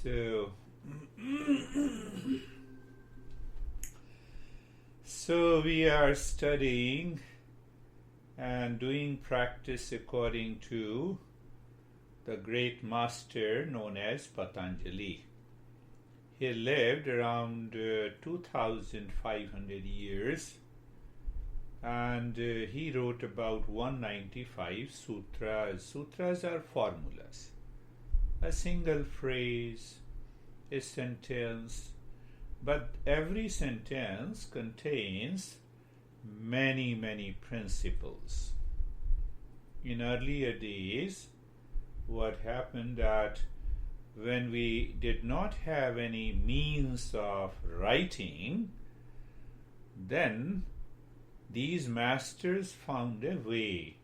So, so we are studying and doing practice according to the great master known as Patanjali. He lived around 2500 years, and he wrote about 195 sutras. Sutras are formulas. A single phrase, a sentence, but every sentence contains many principles. In earlier days, what happened that when we did not have any means of writing, then these masters found a way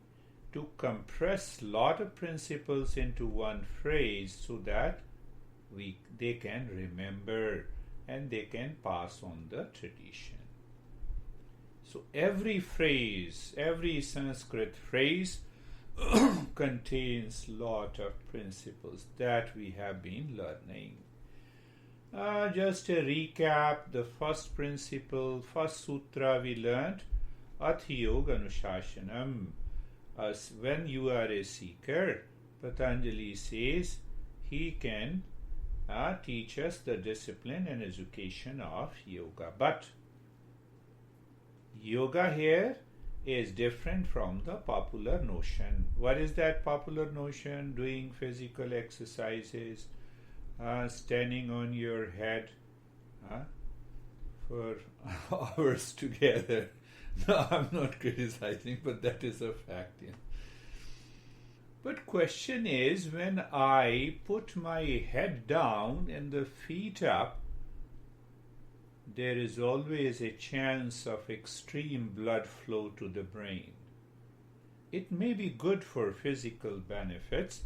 to compress lot of principles into one phrase so that they can remember and they can pass on the tradition. So every phrase, every Sanskrit phrase contains lot of principles that we have been learning. Just a recap, the first principle, first sutra we learned, Athi Yoga Anushasanam. As when you are a seeker, Patanjali says he can teach us the discipline and education of yoga. But yoga here is different from the popular notion. What is that popular notion? Doing physical exercises, standing on your head for hours together. No, I'm not criticizing, but that is a fact. Yeah. But question is, when I put my head down and the feet up, there is always a chance of extreme blood flow to the brain. It may be good for physical benefits,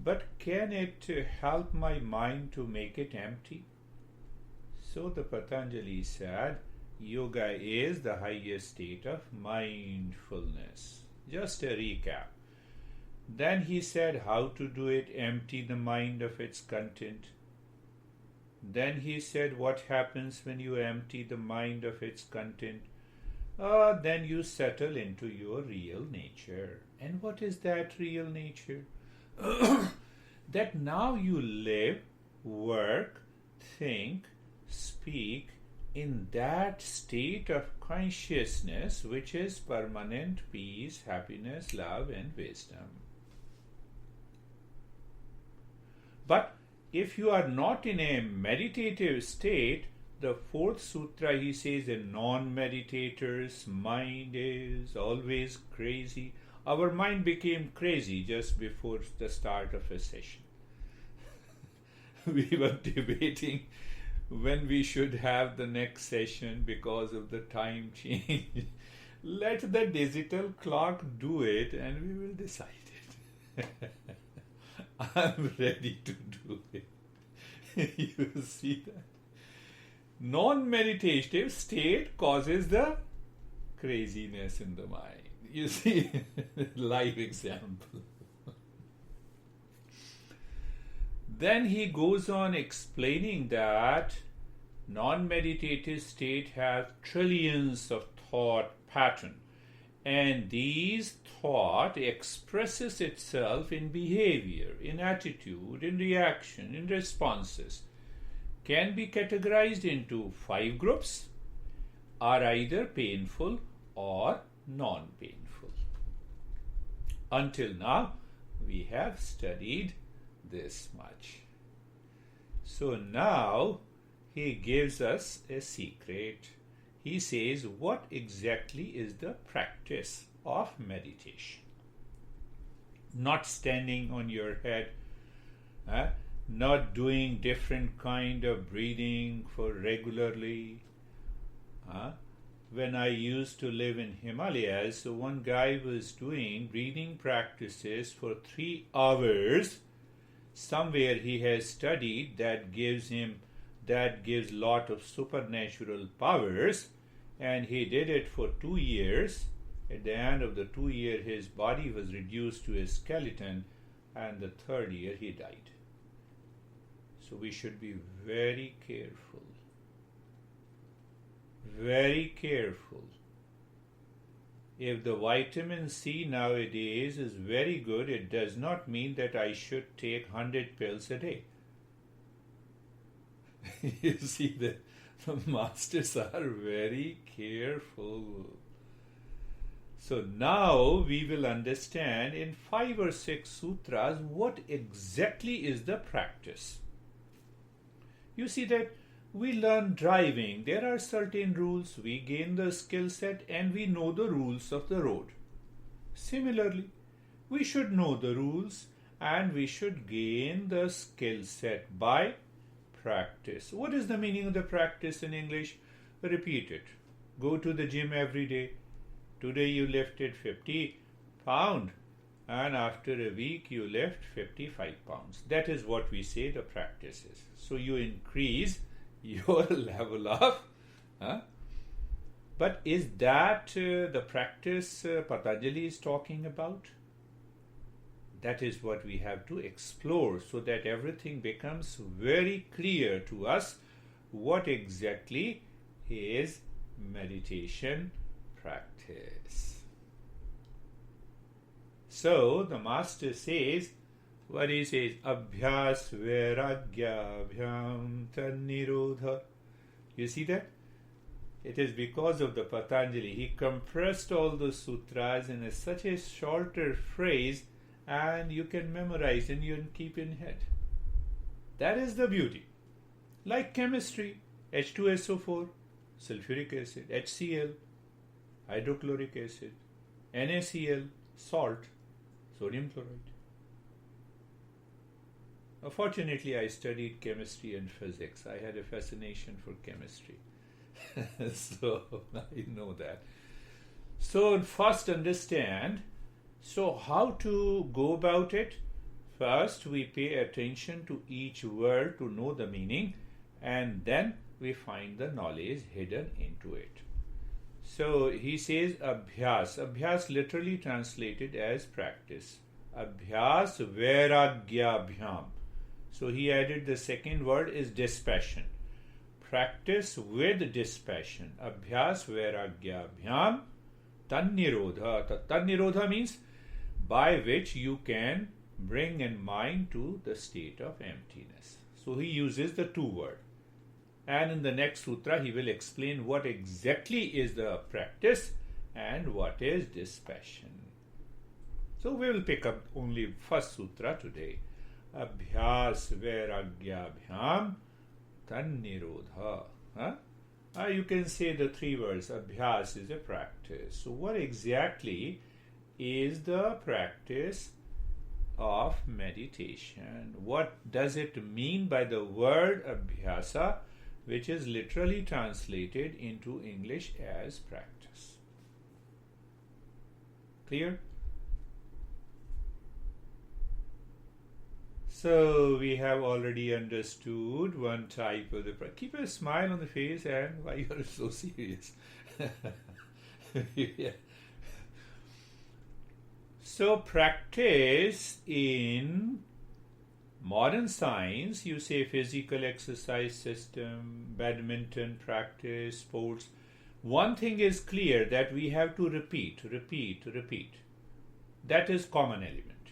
but can it help my mind to make it empty? So the Patanjali said, yoga is the highest state of mindfulness. Just a recap. Then he said how to do it, empty the mind of its content. Then he said what happens when you empty the mind of its content. Then you settle into your real nature. And what is that real nature? That now you live, work, think, speak in that state of consciousness which is permanent peace, happiness, love and wisdom. But if you are not in a meditative state, the fourth sutra he says a non-meditator's mind is always crazy. Our mind became crazy just before the start of a session. We were debating when we should have the next session because of the time change. Let the digital clock do it and we will decide it. I'm ready to do it. You see that? Non-meditative state causes the craziness in the mind. You see, live example. Then he goes on explaining that non-meditative state has trillions of thought pattern, and these thought expresses itself in behavior, in attitude, in reaction, in responses, can be categorized into 5 groups, are either painful or non-painful. Until now, we have studied this much. So now he gives us a secret. He says, what exactly is the practice of meditation? Not standing on your head, not doing different kind of breathing for regularly. When I used to live in Himalayas, so one guy was doing breathing practices for 3 hours. Somewhere he has studied that gives lot of supernatural powers, and he did it for 2 years. At the end of the 2 years, his body was reduced to a skeleton, and the 3rd year he died. So we should be very careful. Very careful. If the vitamin C nowadays is very good, it does not mean that I should take 100 pills a day. You see, the masters are very careful. So now we will understand in 5 or 6 sutras what exactly is the practice. You see that we learn driving. There are certain rules. We gain the skill set and we know the rules of the road. Similarly, we should know the rules and we should gain the skill set by practice. What is the meaning of the practice in English? Repeat it. Go to the gym every day. Today you lifted 50 pounds and after a week you lift 55 pounds. That is what we say the practice is. So you increase your level of but is that the practice Patanjali is talking about? That is what we have to explore so that everything becomes very clear to us what exactly is meditation practice. So the master says, what he says, Abhyasa vairagya abhyam tannirodha. You see that? It is because of the Patanjali. He compressed all the sutras in such a shorter phrase and you can memorize and you can keep in head. That is the beauty. Like chemistry, H2SO4, sulfuric acid, HCl, hydrochloric acid, NaCl, salt, sodium chloride. Fortunately, I studied chemistry and physics. I had a fascination for chemistry. So I know that. So first understand, so how to go about it? First, we pay attention to each word to know the meaning and then we find the knowledge hidden into it. So he says Abhyasa. Abhyasa literally translated as practice. Abhyasa vairagya abhyam. So he added the second word is dispassion. Practice with dispassion. Abhyasa vairagya abhyam tannirodha. Tannirodha means by which you can bring in mind to the state of emptiness. So he uses the two words. And in the next sutra, he will explain what exactly is the practice and what is dispassion. So we will pick up only first sutra today. Abhyasa vairagya abhyam tannirodha. You can say the three words. Abhyasa is a practice. So what exactly is the practice of meditation? What does it mean by the word Abhyasa, which is literally translated into English as practice? Clear? So we have already understood one type of the practice. Keep a smile on the face and why you are so serious. Yeah. So practice in modern science, you say physical exercise system, badminton practice, sports. One thing is clear, that we have to repeat. That is common element.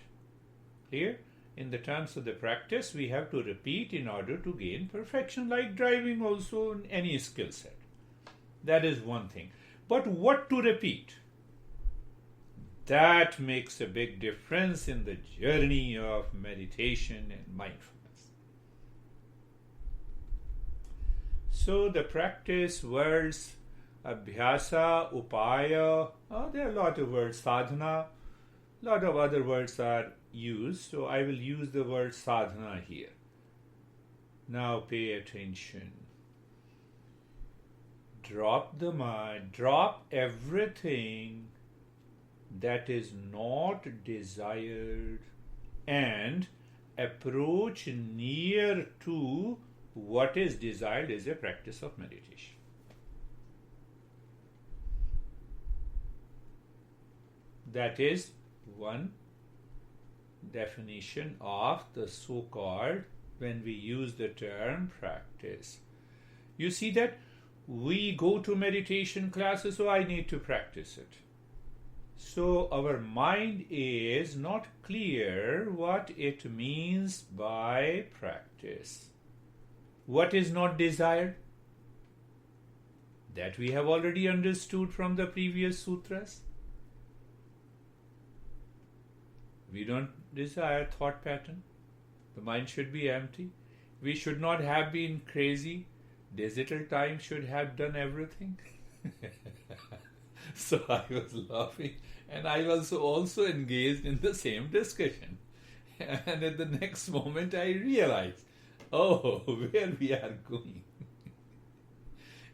Clear? In the terms of the practice, we have to repeat in order to gain perfection, like driving also in any skill set. That is one thing. But what to repeat? That makes a big difference in the journey of meditation and mindfulness. So the practice words, Abhyasa, Upaya, there are a lot of words, Sadhana, a lot of other words are used. So I will use the word sadhana here. Now pay attention. Drop the mind, drop everything that is not desired and approach near to what is desired is a practice of meditation. That is one definition of the so-called when we use the term practice. You see that we go to meditation classes, so I need to practice it. So our mind is not clear what it means by practice. What is not desired? That we have already understood from the previous sutras. We don't desire thought pattern. The mind should be empty. We should not have been crazy. Digital time should have done everything. So I was laughing, and I was also engaged in the same discussion. And at the next moment I realized, oh, where we are going.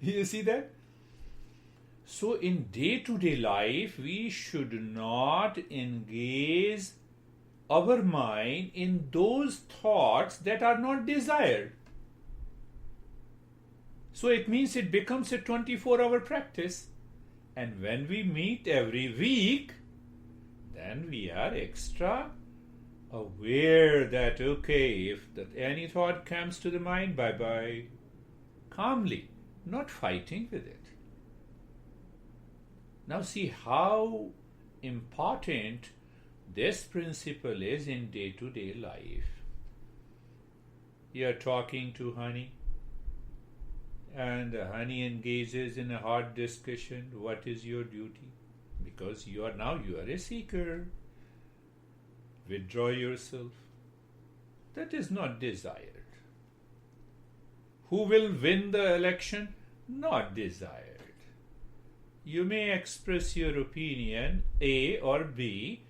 You see that? So in day-to-day life, we should not engage our mind in those thoughts that are not desired. So it means it becomes a 24-hour practice. And when we meet every week, then we are extra aware that, okay, if any thought comes to the mind, bye-bye, calmly, not fighting with it. Now see how important this principle is in day-to-day life. You are talking to honey, and the honey engages in a hard discussion. What is your duty? Because you are a seeker. Withdraw yourself. That is not desired. Who will win the election? Not desired. You may express your opinion, A or B,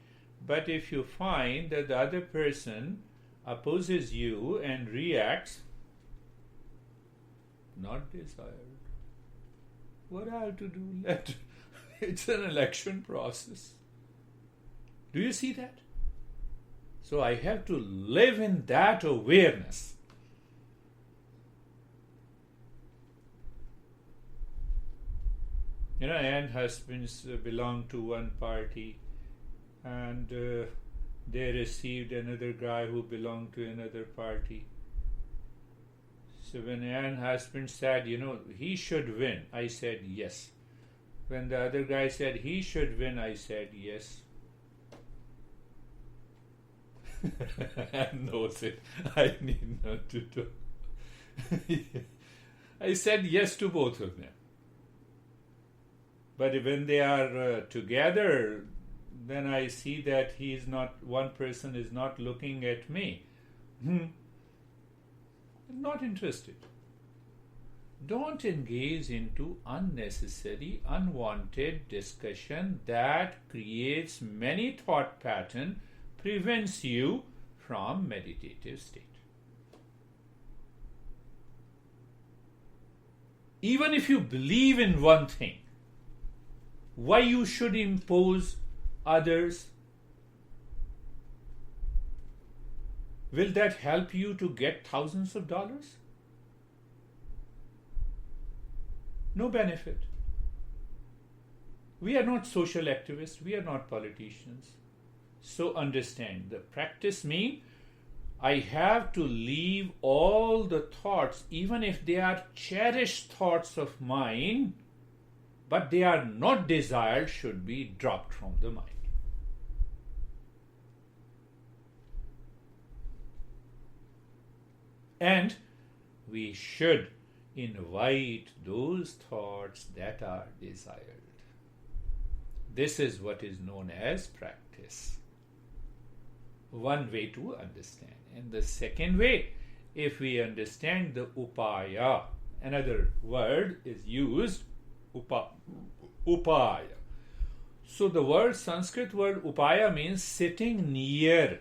but if you find that the other person opposes you and reacts, not desired. What I have to do? It's an election process. Do you see that? So I have to live in that awareness. And husbands belong to one party, and they received another guy who belonged to another party. So when an husband said, he should win, I said yes. When the other guy said he should win, I said yes. And knows it. I need not to do. I said yes to both of them. But when they are together, then I see that one person is not looking at me. Not interested. Don't engage into unnecessary, unwanted discussion that creates many thought pattern, prevents you from meditative state. Even if you believe in one thing, why you should impose others? Will that help you to get thousands of dollars? No benefit. We are not social activists. We are not politicians. So understand, the practice means I have to leave all the thoughts, even if they are cherished thoughts of mine, but they are not desired, should be dropped from the mind. And we should invite those thoughts that are desired. This is what is known as practice. One way to understand. And the second way, if we understand the upaya, another word is used, upaya. So the Sanskrit word upaya means sitting near.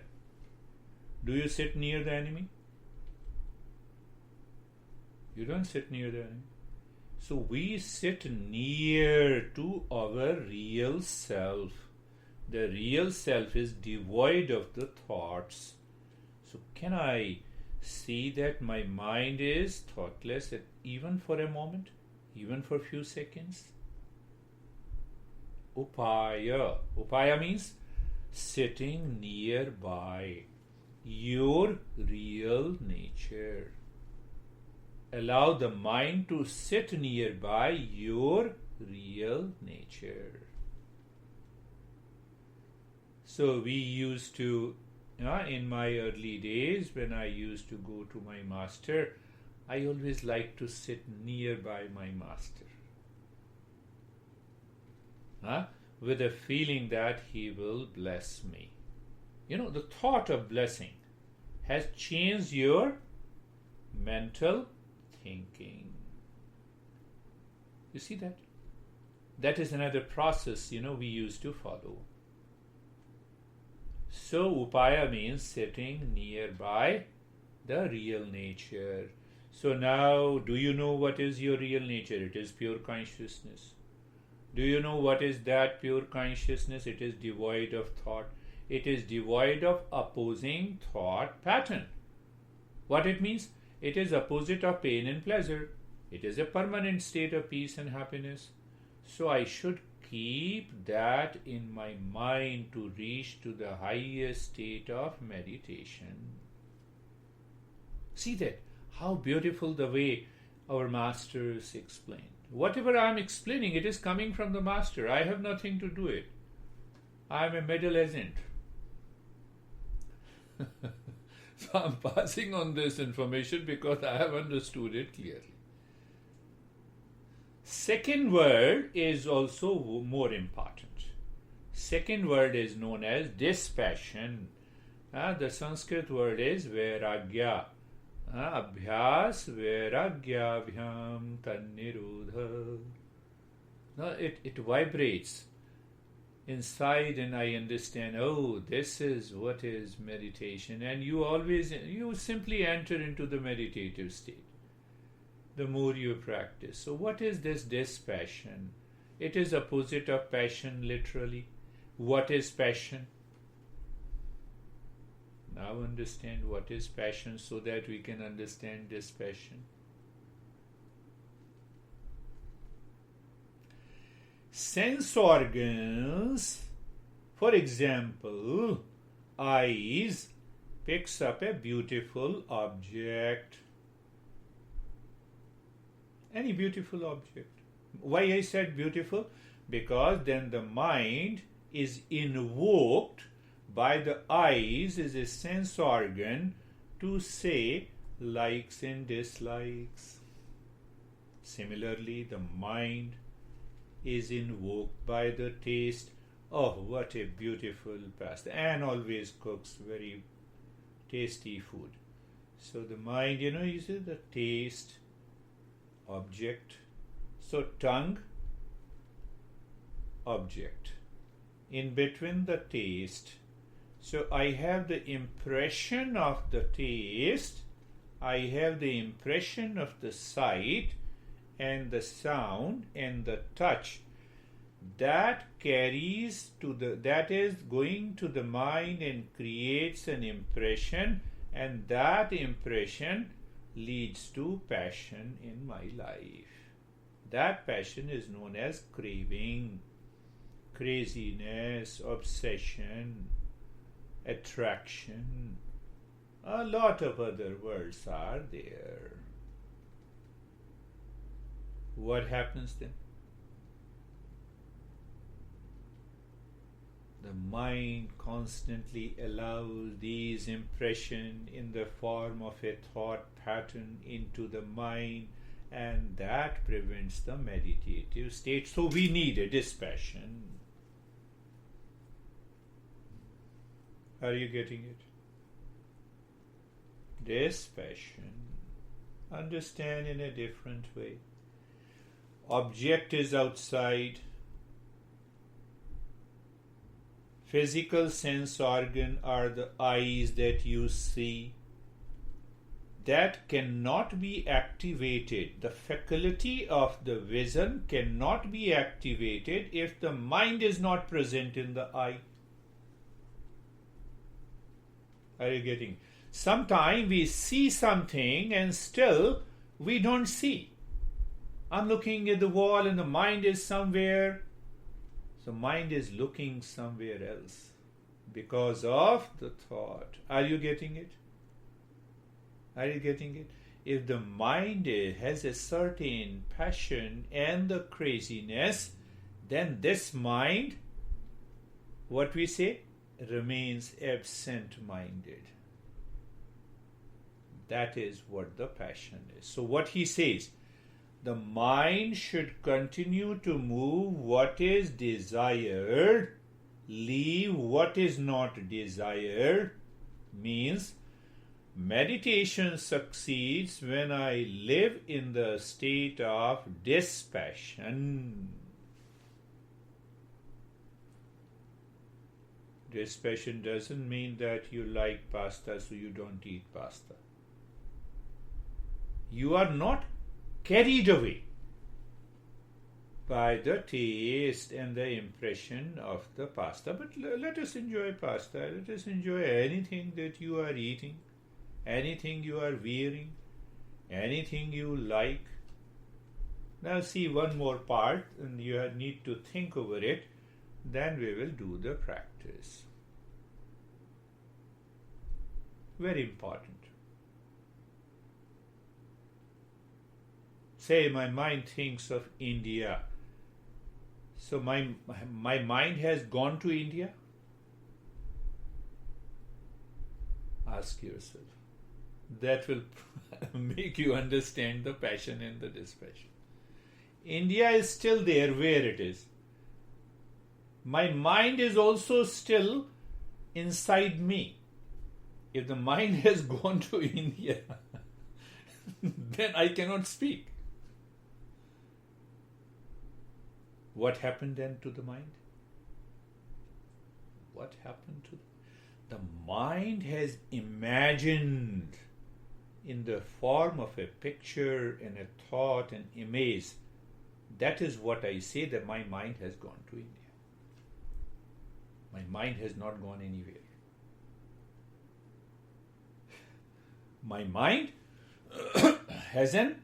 Do you sit near the enemy? You don't sit near the enemy. So we sit near to our real self. The real self is devoid of the thoughts. So can I see that my mind is thoughtless even for a moment, even for a few seconds? Upaya. Upaya means sitting nearby. your real nature. Allow the mind to sit nearby your real nature. So we used to, in my early days when I used to go to my master, I always liked to sit nearby my master. With a feeling that he will bless me. The thought of blessing has changed your mental thinking. You see that? That is another process, we used to follow. So upaya means sitting nearby the real nature. So now, do you know what is your real nature? It is pure consciousness. Do you know what is that pure consciousness? It is devoid of thought. It is devoid of opposing thought pattern. What it means? It is opposite of pain and pleasure. It is a permanent state of peace and happiness. So I should keep that in my mind to reach to the highest state of meditation. See that? How beautiful the way our masters explain. Whatever I am explaining, it is coming from the master. I have nothing to do it. I am a middle agent. So I am passing on this information because I have understood it clearly. Second word is also more important. Second word is known as dispassion. The Sanskrit word is vairagya. Abhyas vairagyabhyam tannirodha. Now it vibrates inside and I understand, this is what is meditation. And you simply enter into the meditative state the more you practice. So what is this dispassion? It is opposite of passion, literally. What is passion? Now understand what is passion so that we can understand dispassion. Sense organs, for example, eyes picks up a beautiful object. Any beautiful object. Why I said beautiful? Because then the mind is invoked by the eyes as a sense organ to say likes and dislikes. Similarly, the mind is invoked by the taste. Oh, what a beautiful pasta. Anne always cooks very tasty food. So the mind, you see the taste, object. So tongue, object. In between the taste. So I have the impression of the taste, I have the impression of the sight and the sound and the touch. That carries that is going to the mind and creates an impression, and that impression leads to passion in my life. That passion is known as craving, craziness, obsession, attraction. A lot of other words are there. What happens then? The mind constantly allows these impressions in the form of a thought pattern into the mind, and that prevents the meditative state. So we need a dispassion. Are you getting it? Dispassion. Understand in a different way. Object is outside. Physical sense organ are the eyes that you see. That cannot be activated. The faculty of the vision cannot be activated if the mind is not present in the eye. Are you getting? Sometimes we see something and still we don't see. I'm looking at the wall and the mind is somewhere. So mind is looking somewhere else. because of the thought. Are you getting it? Are you getting it? If the mind has a certain passion and the craziness, then this mind, what we say, remains absent-minded. That is what the passion is. So what he says, the mind should continue to move what is desired, leave what is not desired, means meditation succeeds when I live in the state of dispassion. Dispassion doesn't mean that you like pasta so you don't eat pasta. You are not carried away by the taste and the impression of the pasta. But let us enjoy pasta. Let us enjoy anything that you are eating, anything you are wearing, anything you like. Now see one more part, and you need to think over it. Then we will do the practice. Very important. Say my mind thinks of India. So my mind has gone to India? Ask yourself. That will make you understand the passion and the dispassion. India is still there where it is. My mind is also still inside me. If the mind has gone to India, then I cannot speak. What happened then to the mind? What happened to the mind? Has imagined in the form of a picture and a thought and image. That is what I say, that my mind has gone to India. My mind has not gone anywhere. My mind has an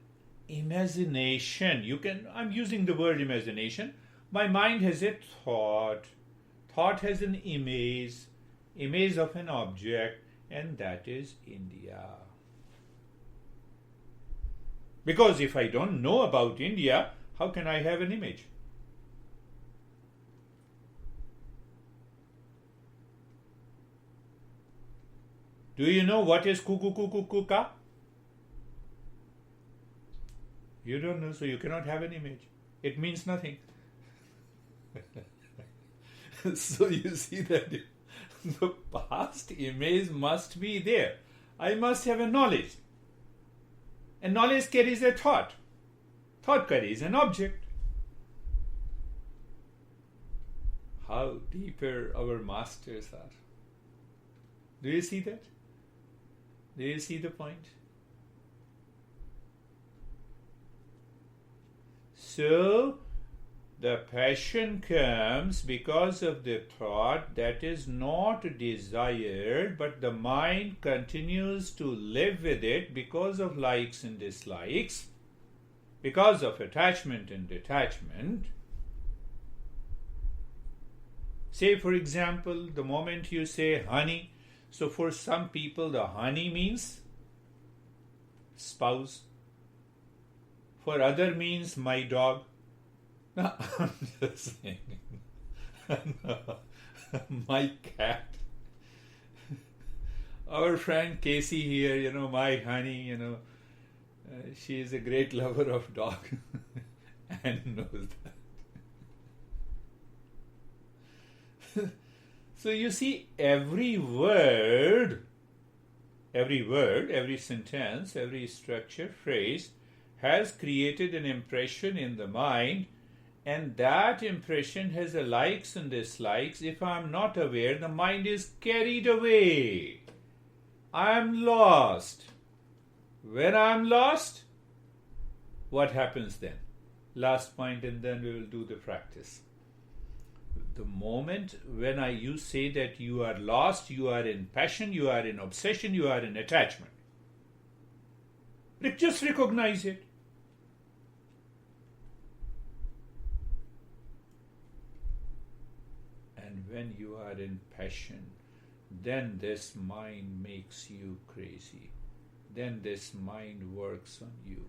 imagination. I'm using the word imagination. My mind has a thought. Thought has an image of an object, and that is India. Because if I don't know about India, how can I have an image? Do you know what is kuka? You don't know, so you cannot have an image. It means nothing. So you see that the past image must be there. I must have a knowledge. And knowledge carries a thought. Thought carries an object. How deeper our masters are. Do you see that? Do you see the point? So, the passion comes because of the thought that is not desired, but the mind continues to live with it because of likes and dislikes, because of attachment and detachment. Say, for example, the moment you say honey, so for some people the honey means spouse. For other means my dog. No, I'm just saying. No, my cat. Our friend Casey here, my honey, she is a great lover of dog and knows that. So you see, every word, every sentence, every structure, phrase has created an impression in the mind, and that impression has a likes and dislikes. If I am not aware, the mind is carried away. I am lost. When I am lost, what happens then? Last point, and then we will do the practice. The moment when you say that you are lost, you are in passion, you are in obsession, you are in attachment. Just recognize it. And when you are in passion, then this mind makes you crazy. Then this mind works on you.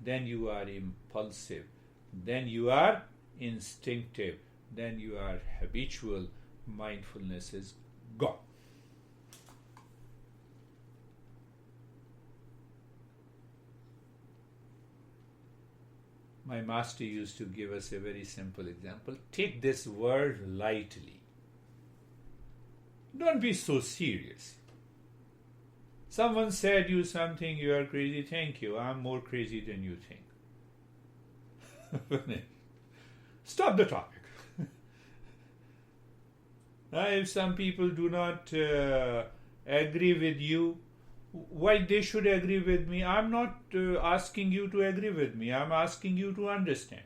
Then you are impulsive. Then you are instinctive. Then you are habitual. Mindfulness is gone. My master used to give us a very simple example. Take this word lightly. Don't be so serious. Someone said you something, you are crazy. Thank you. I'm more crazy than you think. Stop the topic. If some people do not agree with you, why they should agree with me? I'm not asking you to agree with me. I'm asking you to understand.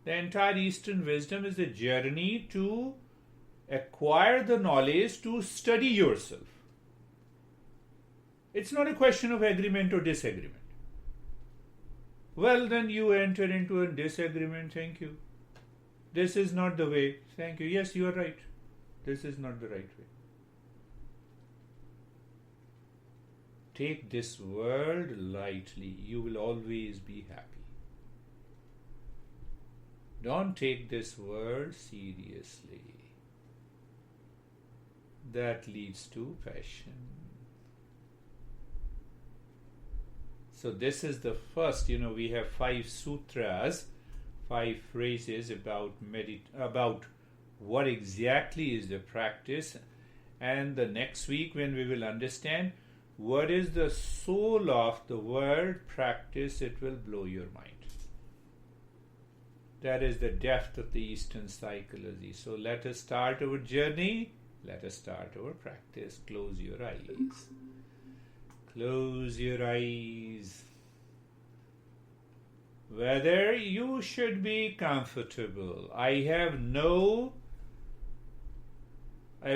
The entire Eastern wisdom is a journey to acquire the knowledge to study yourself. It's not a question of agreement or disagreement. Well, then you enter into a disagreement. Thank you. This is not the way. Thank you. Yes, you are right. This is not the right way. Take this world lightly. You will always be happy. Don't take this world seriously. That leads to passion. So this is the first, we have 5 sutras, 5 phrases about what exactly is the practice. And the next week when we will understand what is the soul of the word practice, it will blow your mind. That is the depth of the Eastern psychology. So let us start our journey. Let us start our practice. Close your eyes. Close your eyes. Whether you should be comfortable. I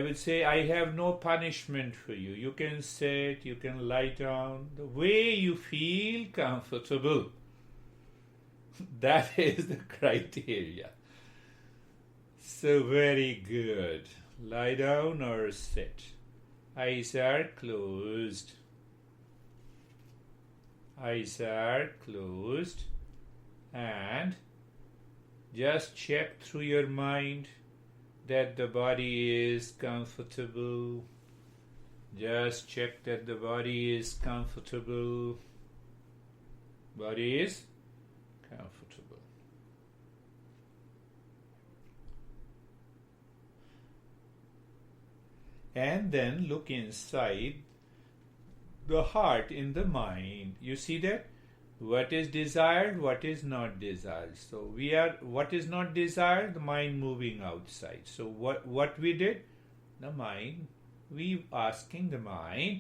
would say I have no punishment for you. You can sit, you can lie down, the way you feel comfortable. That is the criteria. So very good. Lie down or sit. Eyes are closed. Eyes are closed. And just check through your mind that the body is comfortable. Just check that the body is comfortable. Body is comfortable. And then look inside the heart, in the mind. You see that? What is desired, what is not desired. So what is not desired? The mind moving outside. So what we did? The mind, we asking the mind,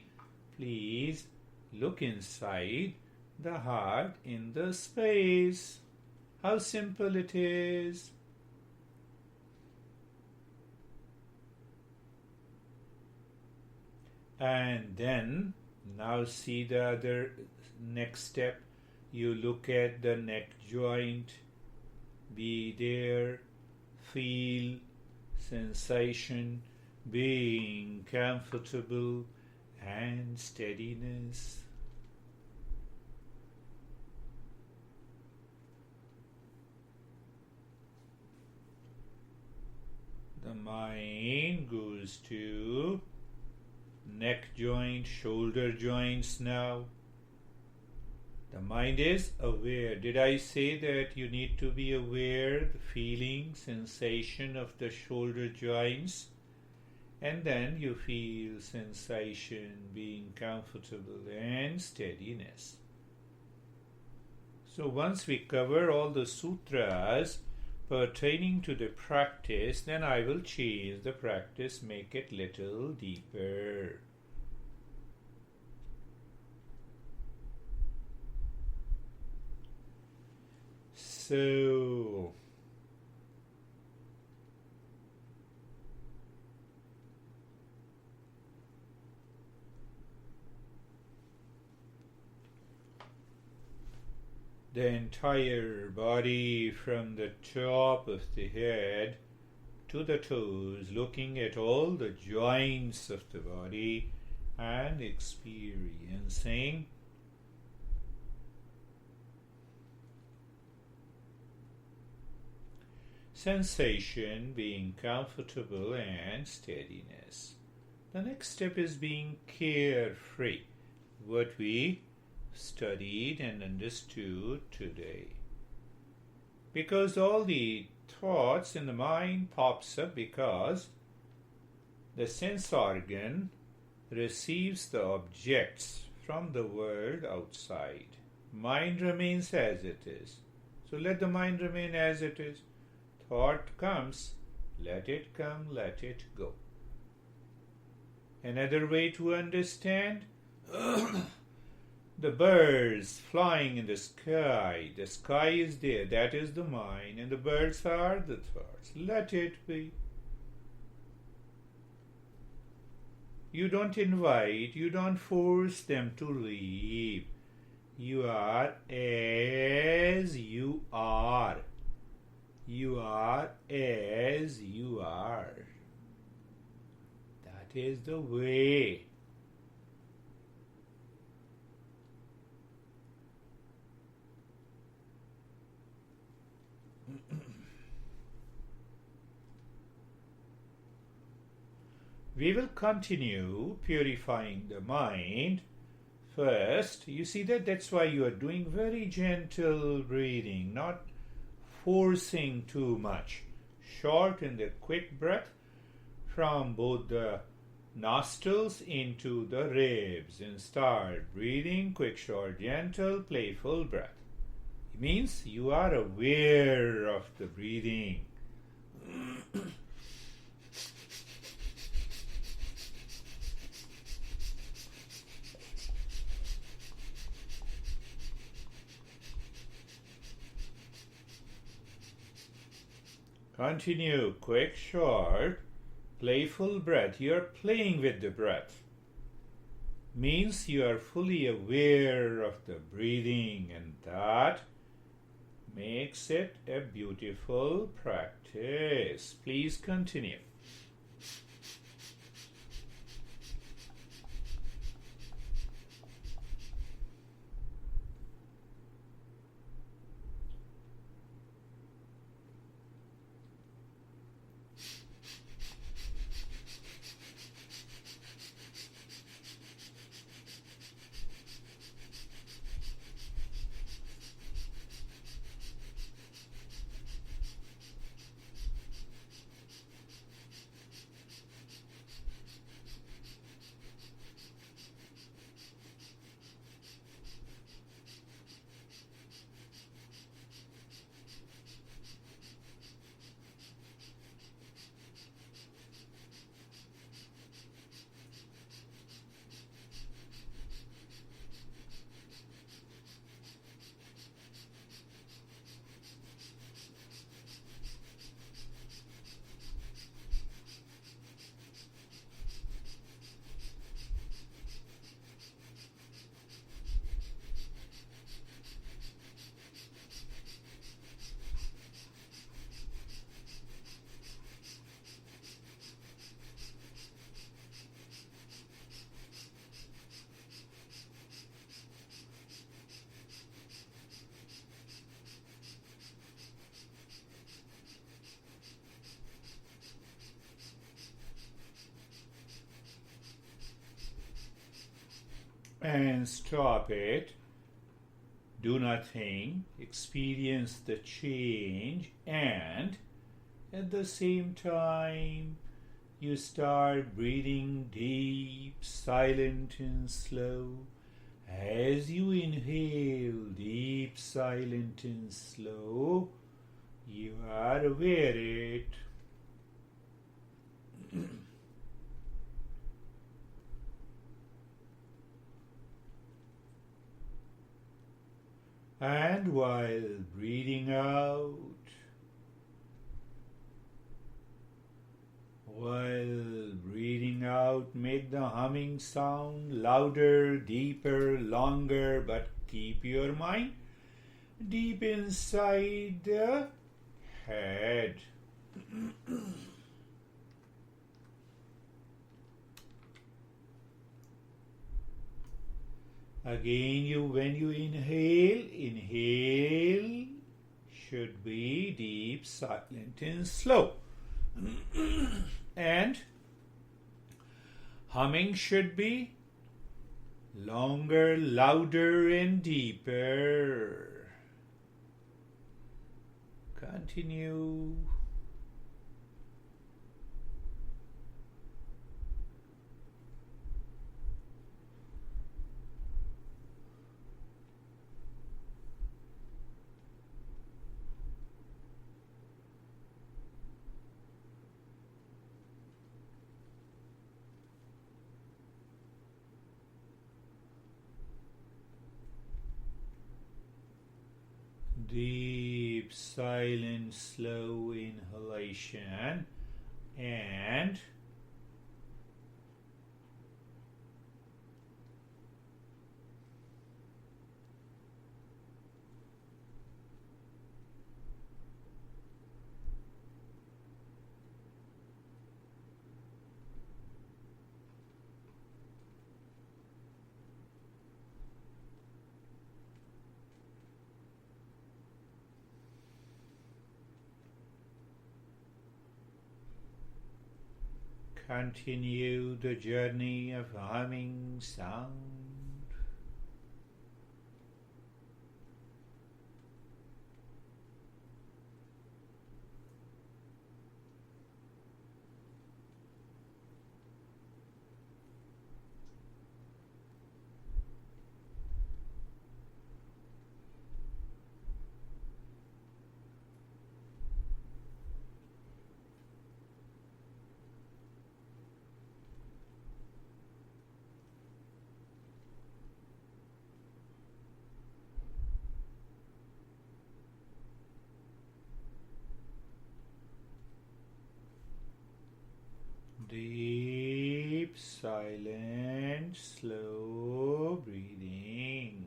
please look inside the heart in the space. How simple it is. And then, now see the other next step. You look at the neck joint, be there, feel sensation, being comfortable and steadiness. The mind goes to neck joint, shoulder joints now. The mind is aware. Did I say that you need to be aware, the feeling, sensation of the shoulder joints? And then you feel sensation, being comfortable and steadiness. So once we cover all the sutras pertaining to the practice, then I will change the practice, make it little deeper. So, the entire body from the top of the head to the toes, looking at all the joints of the body and experiencing sensation, being comfortable and steadiness. The next step is being carefree, what we studied and understood today. Because all the thoughts in the mind pops up because the sense organ receives the objects from the world outside. Mind remains as it is. So let the mind remain as it is. Thought comes, let it come, let it go. Another way to understand the birds flying in the sky is there, that is the mind, and the birds are the thoughts. Let it be. You don't invite, you don't force them to leave. You are as you are. You are as you are. That is the way. We will continue purifying the mind. First, you see that's why you are doing very gentle breathing, not forcing too much. Short and a quick breath from both the nostrils into the ribs, and start breathing quick, short, gentle, playful breath. It means you are aware of the breathing. Continue quick, short, playful breath. You are playing with the breath. Means you are fully aware of the breathing, and that makes it a beautiful practice. Please continue. And stop it. Do nothing. Experience the change, and at the same time you start breathing deep, silent and slow. As you inhale deep, silent and slow, you are aware it. And while breathing out, make the humming sound louder, deeper, longer, but keep your mind deep inside the head. Again, when you inhale should be deep, silent, and slow. And humming should be longer, louder, and deeper. Continue. Deep, silent, slow inhalation and continue the journey of humming sound. Deep, silent, slow breathing.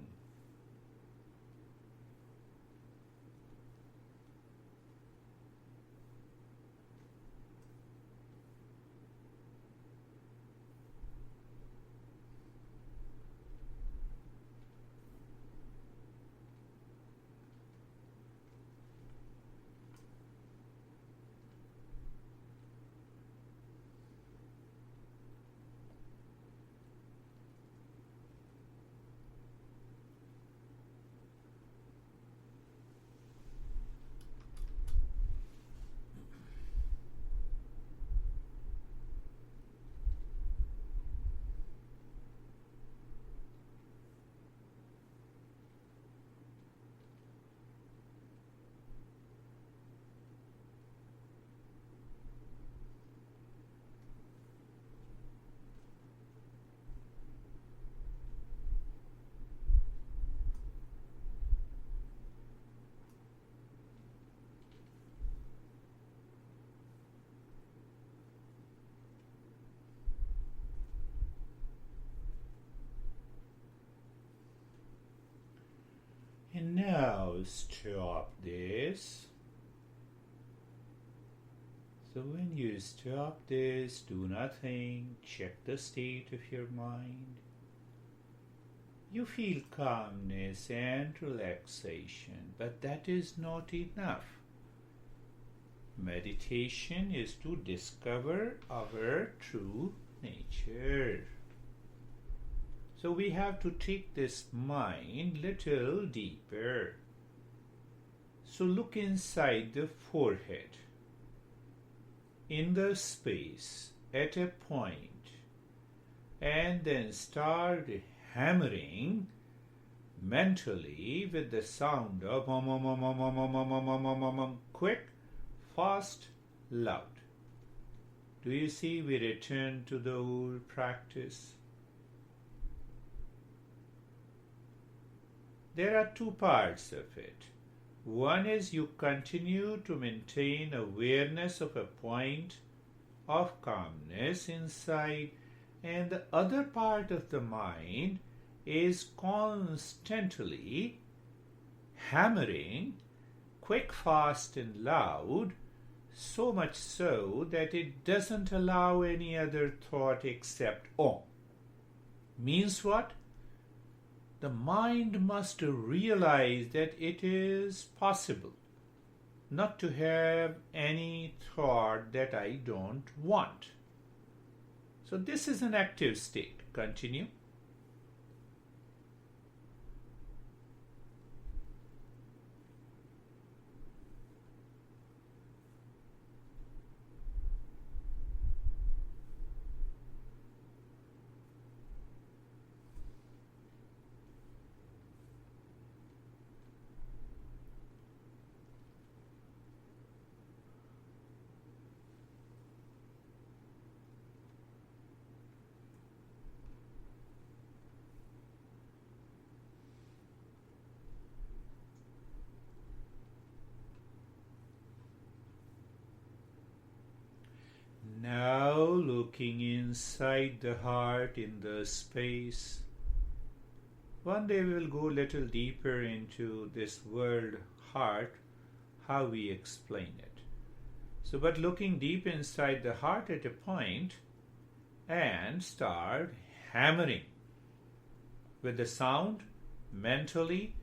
And now stop this. So when you stop this, do nothing, check the state of your mind. You feel calmness and relaxation, but that is not enough. Meditation is to discover our true nature. So we have to take this mind little deeper. So look inside the forehead, in the space, at a point, and then start hammering mentally with the sound of quick, fast, loud. Do you see we return to the old practice? There are two parts of it. One is you continue to maintain awareness of a point of calmness inside, and the other part of the mind is constantly hammering quick, fast, and loud, so much so that it doesn't allow any other thought except Om. Means what? the mind must realize that it is possible not to have any thought that I don't want. So this is an active state. Continue. Now looking inside the heart in the space. One day we will go a little deeper into this word heart, how we explain it. So, but looking deep inside the heart at a point and start hammering with the sound mentally.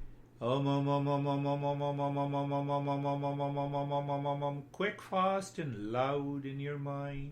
Quick, fast, and loud in your mind.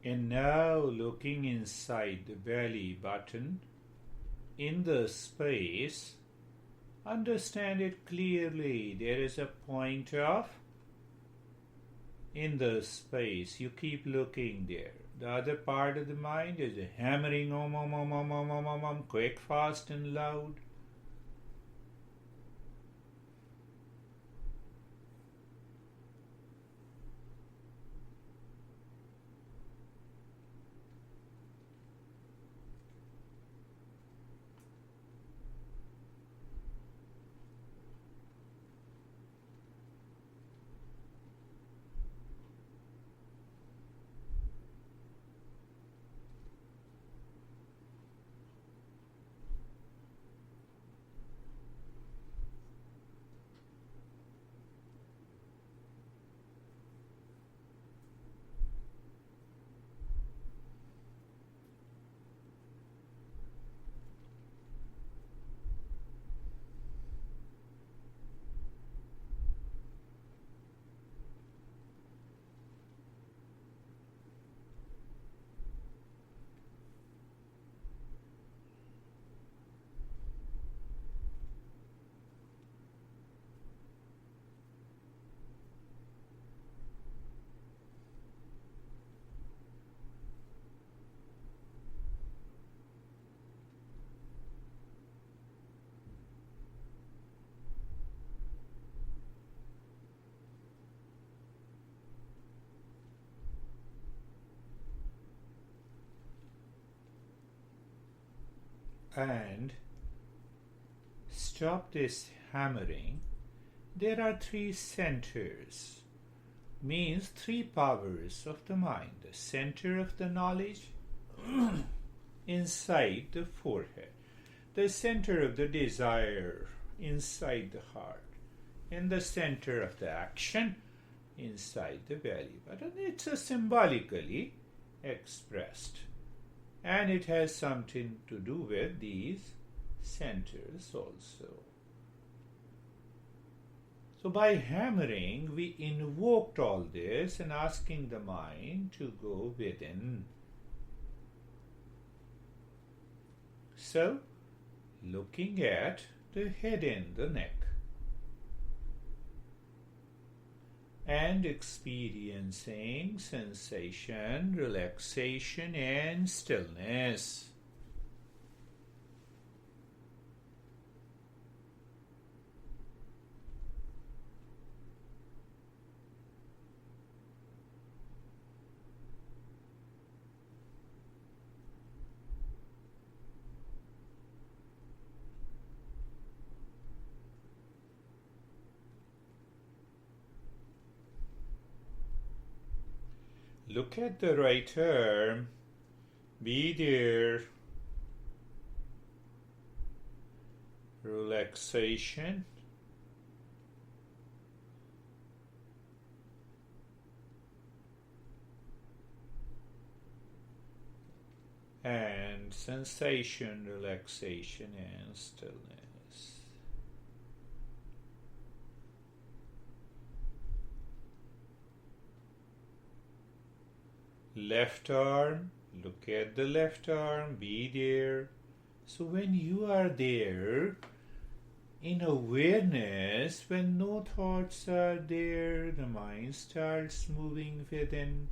And now looking inside the belly button, in the space, understand it clearly. There is a point of, in the space, you keep looking there. The other part of the mind is hammering quick, fast and loud. And stop this hammering. There are three centers, means three powers of the mind. The center of the knowledge inside the forehead, the center of the desire inside the heart, in the center of the action, inside the belly button. It's a symbolically expressed, and it has something to do with these centers also. So by hammering, we invoked all this and asking the mind to go within. So, looking at the head and the neck, and experiencing sensation, relaxation, and stillness. Look at the right arm. Be there. Relaxation. And sensation, relaxation, and stillness. Left arm, look at the left arm, be there. So when you are there, in awareness, when no thoughts are there, the mind starts moving within,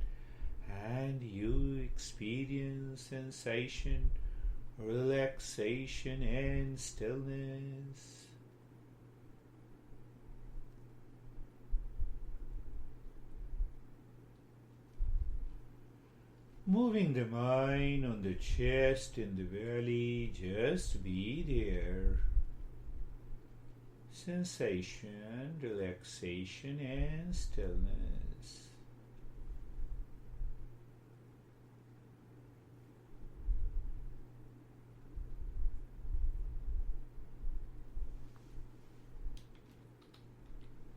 and you experience sensation, relaxation, and stillness. Moving the mind on the chest, in the belly, just be there. Sensation, relaxation, and stillness.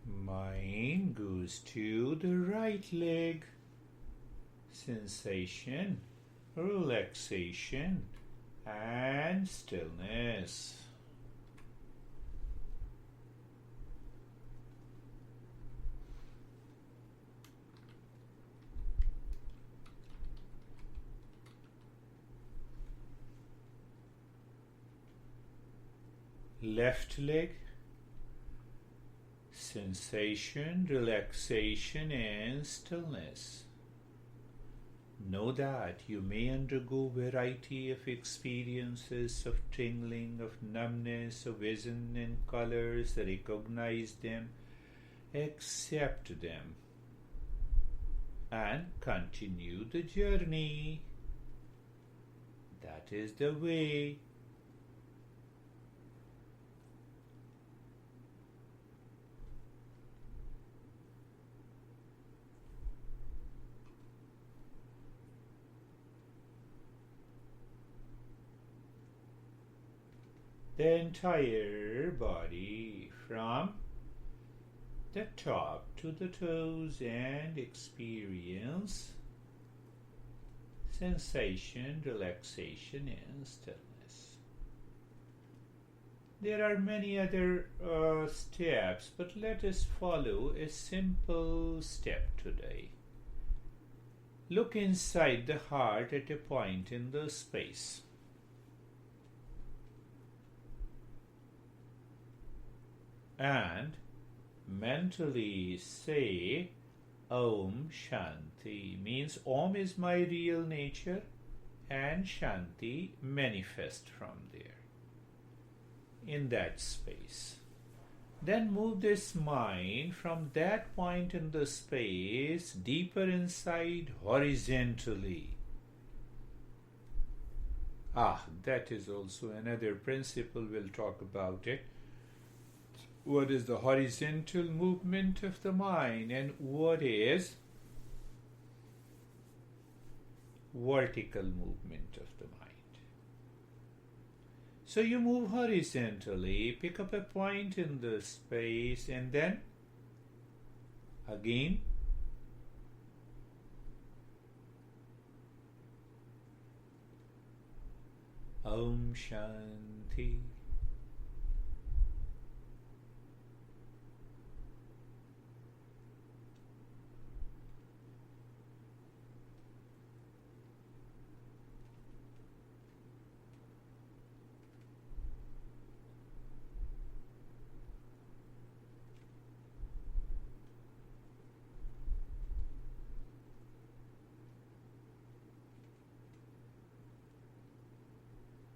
Mind goes to the right leg. Sensation, relaxation, and stillness. Left leg, sensation, relaxation, and stillness. Know that you may undergo variety of experiences of tingling, of numbness, of vision and colors. Recognize them, accept them, and continue the journey. That is the way. The entire body from the top to the toes, and experience sensation, relaxation, and stillness. There are many other steps, but let us follow a simple step today. Look inside the heart at a point in the space. And mentally say Om Shanti. Means Om is my real nature and Shanti manifest from there, in that space. Then move this mind from that point in the space deeper inside horizontally. That is also another principle. We'll talk about it. What is the horizontal movement of the mind, and what is vertical movement of the mind? So you move horizontally, pick up a point in the space, and then again Om Shanti.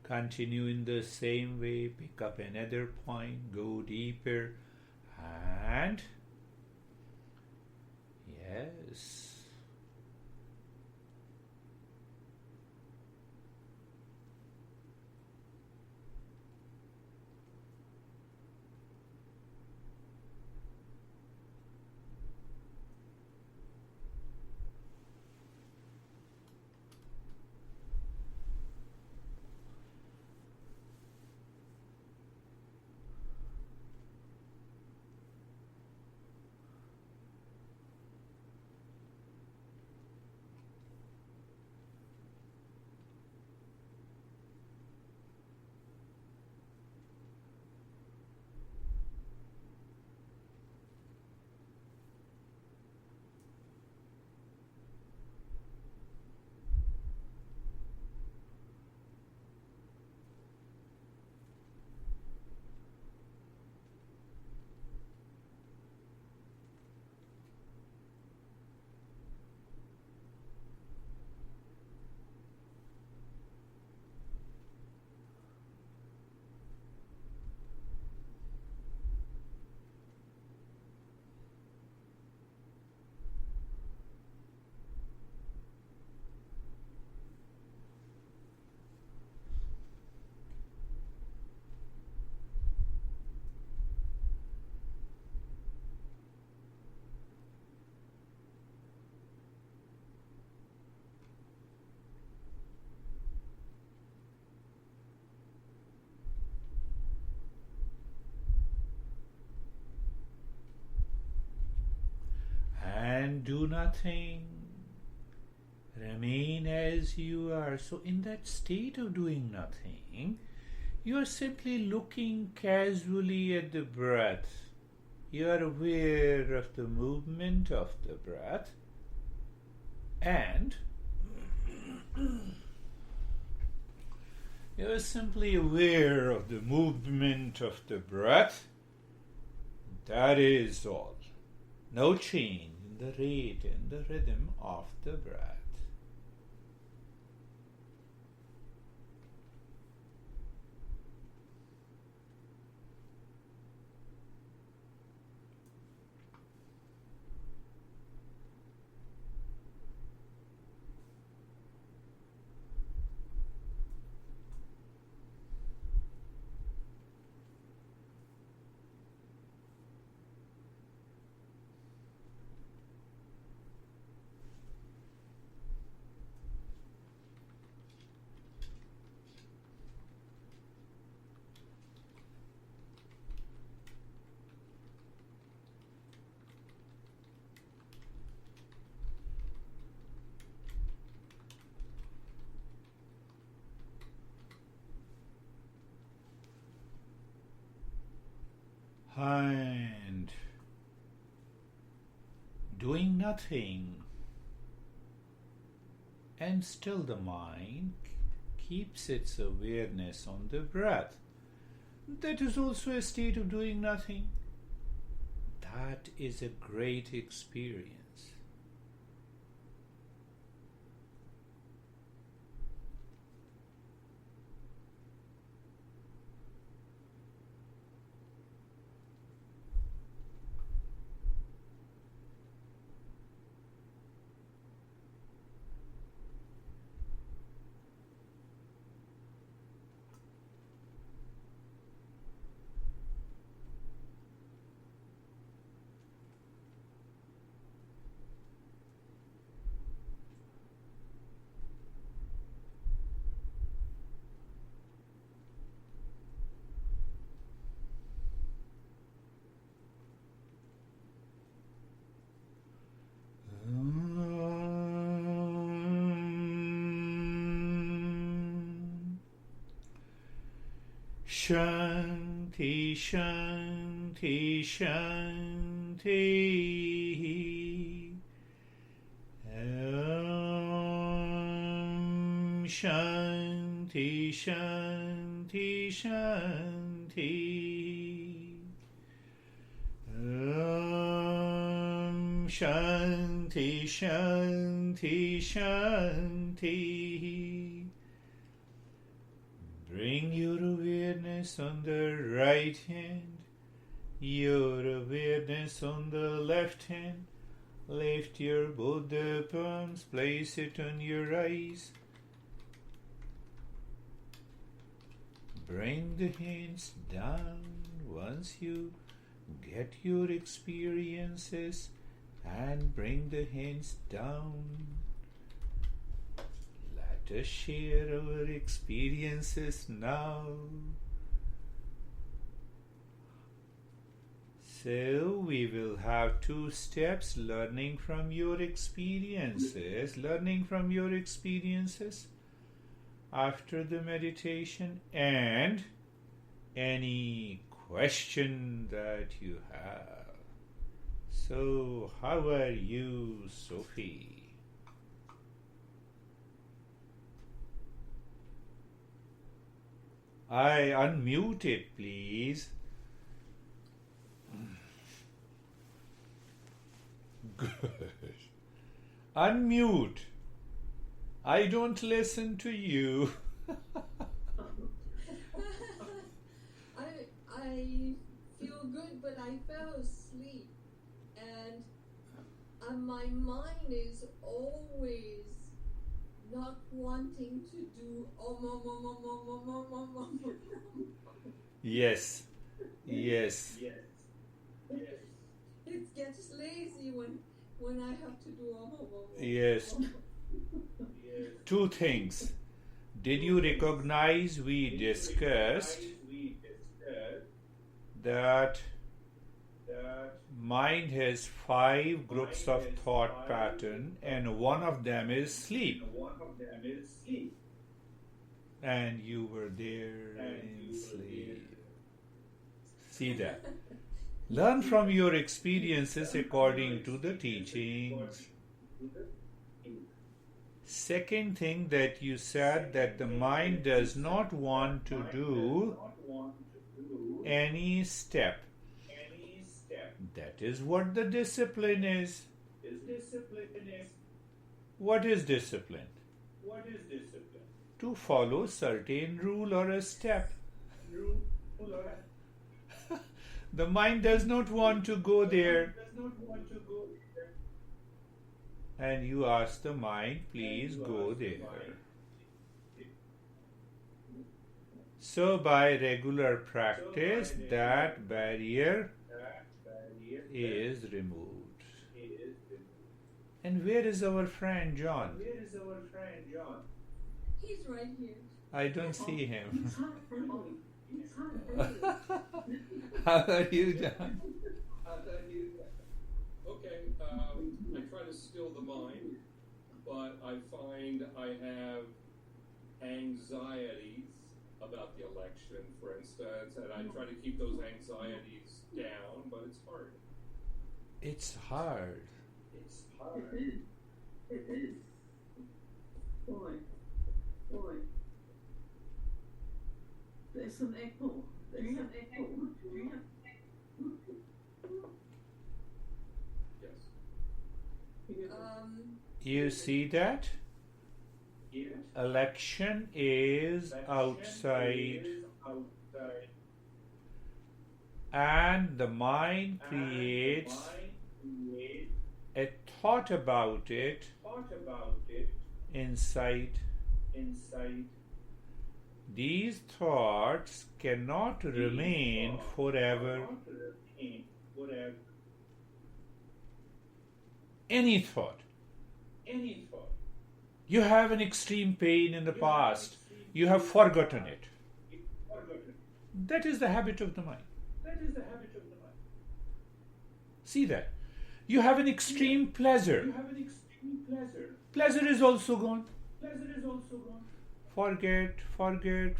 Continue in the same way, pick up another point, go deeper, and yes. And do nothing. Remain as you are. So in that state of doing nothing, you are simply looking casually at the breath. You are aware of the movement of the breath, and you are simply aware of the movement of the breath. That is all. No change in the rate and the rhythm of the breath. And doing nothing, and still the mind keeps its awareness on the breath. That is also a state of doing nothing. That is a great experience. Shanti, Shanti, Shanti. Om Shanti, Shanti, Shanti. Om Shanti, Shanti, Shanti. Bring your awareness on the right hand, your awareness on the left hand. Lift your both the palms, place it on your eyes. Bring the hands down once you get your experiences, and bring the hands down. Let us share our experiences now. So we will have 2 steps: learning from your experiences, after the meditation, and any question that you have. So, how are you, Sophie? I unmute it, please. Good. Unmute. I don't listen to you. I feel good, but I fell asleep, and my mind is always not wanting to do Yes. Yes. It gets lazy when I have to do Yes. 2 things. Did you recognize we discussed that mind has 5 groups of thought pattern, and one of them is sleep. And you were there in sleep. See that? Learn from your experiences according to the teachings. Second thing that you said, that the mind does not want to do any step. That is what the discipline is. What is discipline? To follow certain rule or a step. The mind does not want to go there. And you ask the mind, please go there. So by regular practice, that barrier is removed. And where is our friend John? He's right here. I don't see him. How are you, John? Okay, I try to still the mind, but I find I have anxieties about the election, for instance, and I try to keep those anxieties down, but it's hard. It's hard. It is. Boy. There's some echo. Yes. You see that? Election is outside, and the mind creates a thought about it inside. These thoughts cannot remain forever. Any thought. You have an extreme pain in the past. You have forgotten it. That is the habit of the mind. See that? You have an extreme pleasure. Pleasure is also gone. Forget, forgotten.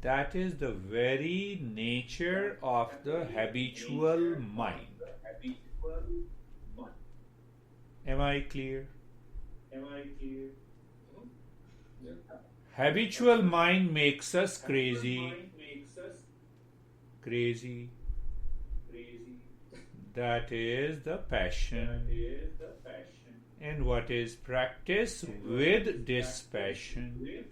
That is the very nature of the habitual mind. Am I clear? Habitual mind makes us crazy. That is the passion. And what is practice with dispassion?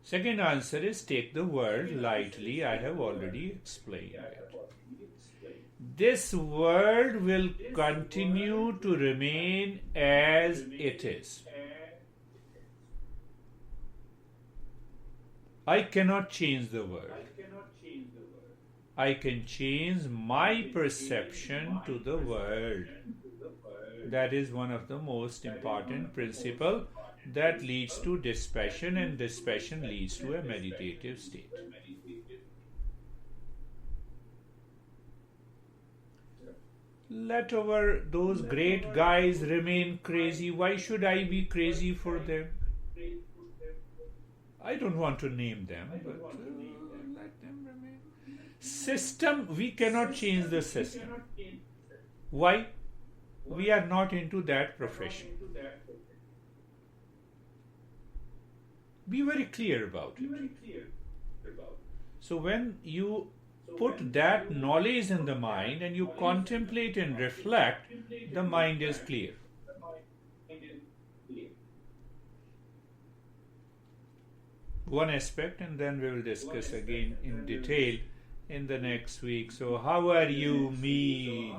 Second answer is take the word lightly. I have already explained it. This world will continue to remain as it is. I cannot change the world. I can change my perception to the world. That is one of the most important principles that leads to dispassion, and dispassion leads to a meditative state. Let those great guys remain crazy. Why should I be crazy for them? I don't want to name them, but let them remain. System, we cannot change the system. Why? We are not into that profession. Be very clear about it. So when you put that knowledge in the mind and you contemplate and reflect, the mind is clear. One aspect, and then we will discuss again in detail in the next week. So how are you, Mead?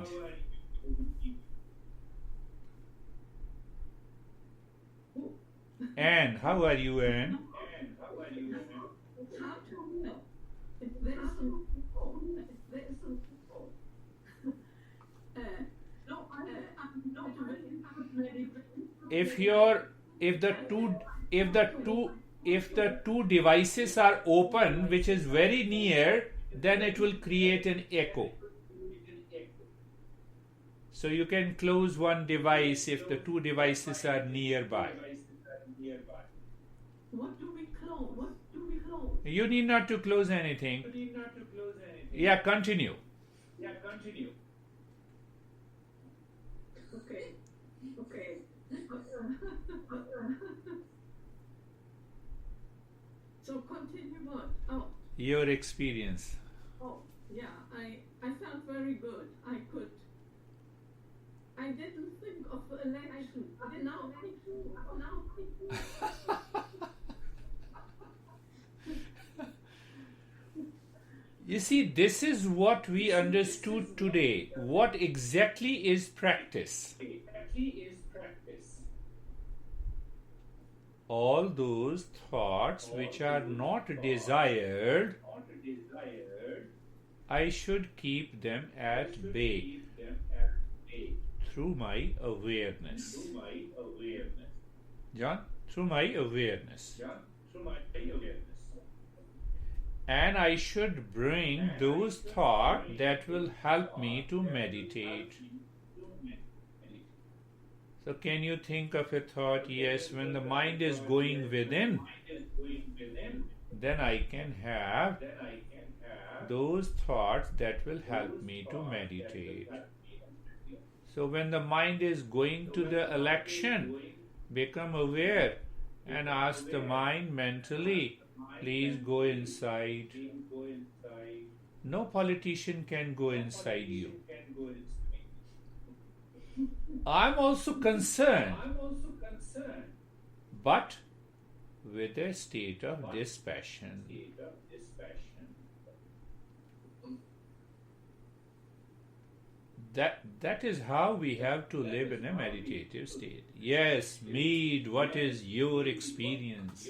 Anne, how are you, Anne? If the two devices are open, which is very near, then it will create an echo. So you can close one device if the two devices are nearby. What do we close? You need not to close anything. Yeah, continue. Okay. So continue what? Oh. Your experience. Oh, yeah. I felt very good. I didn't think of election. Now. You see, this is what we understood today. What exactly is practice? All those thoughts which are not desired, I should keep them at bay through my awareness. John? Through my awareness. And I should bring those thoughts that will help me to meditate. So can you think of a thought? Yes, when the mind is going within, then I can have those thoughts that will help me to meditate. So when the mind is going to the election, become aware and ask the mind mentally, please go inside. No politician can go inside you. I'm also concerned, but with a state of dispassion. That is how we have to live in a meditative state. Yes, Mead, what is your experience?